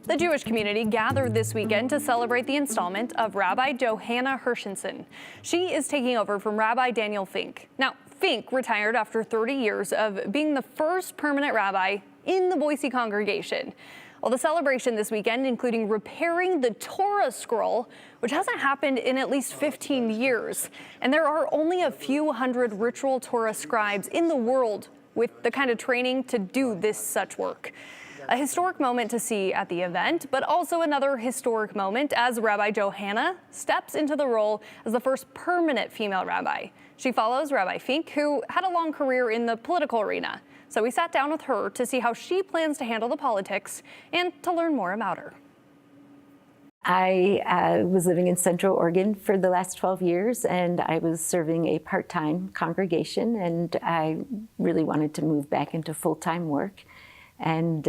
The Jewish community gathered this weekend to celebrate the installment of Rabbi Johanna. She is taking over from Rabbi Daniel Fink. Now, Fink retired after 30 years of being the first permanent rabbi in the Boise congregation. Well, the celebration this weekend, including repairing the Torah scroll, which hasn't happened in at least 15 years. And there are only a few hundred ritual Torah scribes in the world with the kind of training to do this such work. A historic moment to see at the event, but also another historic moment as Rabbi Johanna steps into the role as the first permanent female rabbi. She follows Rabbi Fink, who had a long career in the political arena. So we sat down with her to see how she plans to handle the politics and to learn more about her. I was living in Central Oregon for the last 12 years, and I was serving a part-time congregation, and I really wanted to move back into full-time work. And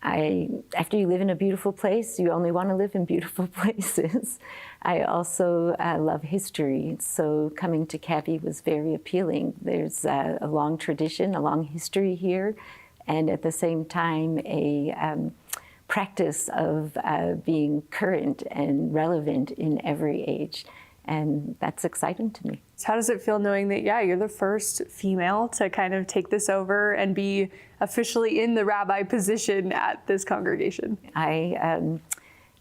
after you live in a beautiful place, you only want to live in beautiful places. I also love history, so coming to CAVI was very appealing. There's a long tradition, a long history here, and at the same time, a practice of being current and relevant in every age. And that's exciting to me. So how does it feel knowing that, you're the first female to kind of take this over and be officially in the rabbi position at this congregation? I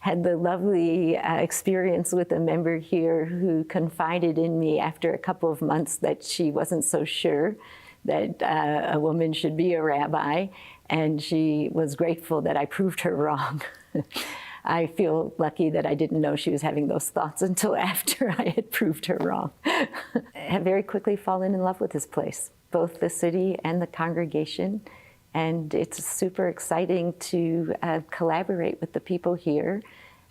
had the lovely experience with a member here who confided in me after a couple of months that she wasn't so sure that a woman should be a rabbi, and she was grateful that I proved her wrong. I feel lucky that I didn't know she was having those thoughts until after I had proved her wrong. I have very quickly fallen in love with this place, both the city and the congregation. And it's super exciting to collaborate with the people here.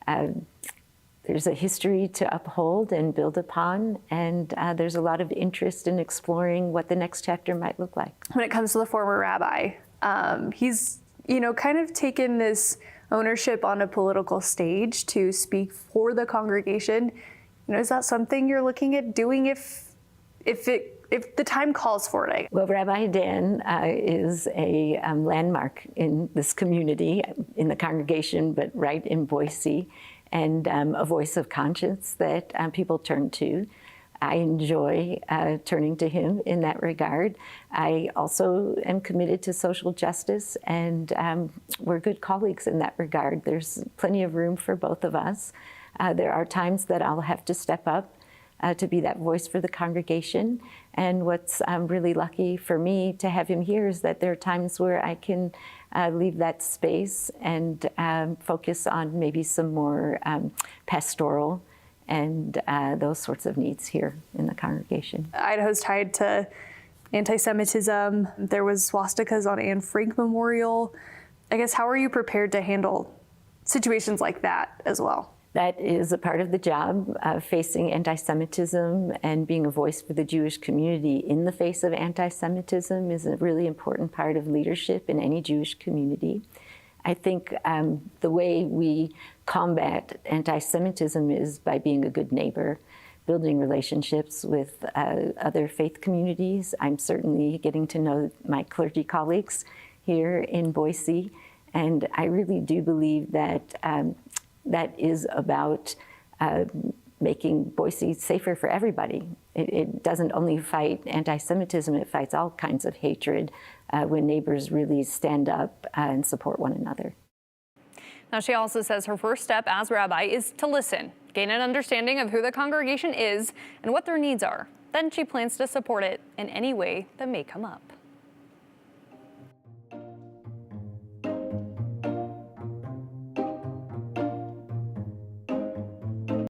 There's a history to uphold and build upon, and there's a lot of interest in exploring what the next chapter might look like. When it comes to the former rabbi, he's, kind of taken this ownership on a political stage to speak for the congregation. Is that something you're looking at doing if the time calls for it? Well, Rabbi Dan is a landmark in this community, in the congregation, but right in Boise, and a voice of conscience that people turn to. I enjoy turning to him in that regard. I also am committed to social justice, and we're good colleagues in that regard. There's plenty of room for both of us. There are times that I'll have to step up to be that voice for the congregation. And what's really lucky for me to have him here is that there are times where I can leave that space and focus on maybe some more pastoral and those sorts of needs here in the congregation. Idaho's tied to anti-Semitism. There was swastikas on Anne Frank Memorial. I guess, how are you prepared to handle situations like that as well? That is a part of the job, facing anti-Semitism and being a voice for the Jewish community in the face of anti-Semitism is a really important part of leadership in any Jewish community. I think the way we combat anti-Semitism is by being a good neighbor, building relationships with other faith communities. I'm certainly getting to know my clergy colleagues here in Boise, and I really do believe that that is about making Boise safer for everybody. It doesn't only fight anti-Semitism, it fights all kinds of hatred when neighbors really stand up and support one another. Now, she also says her first step as rabbi is to listen, gain an understanding of who the congregation is and what their needs are. Then she plans to support it in any way that may come up.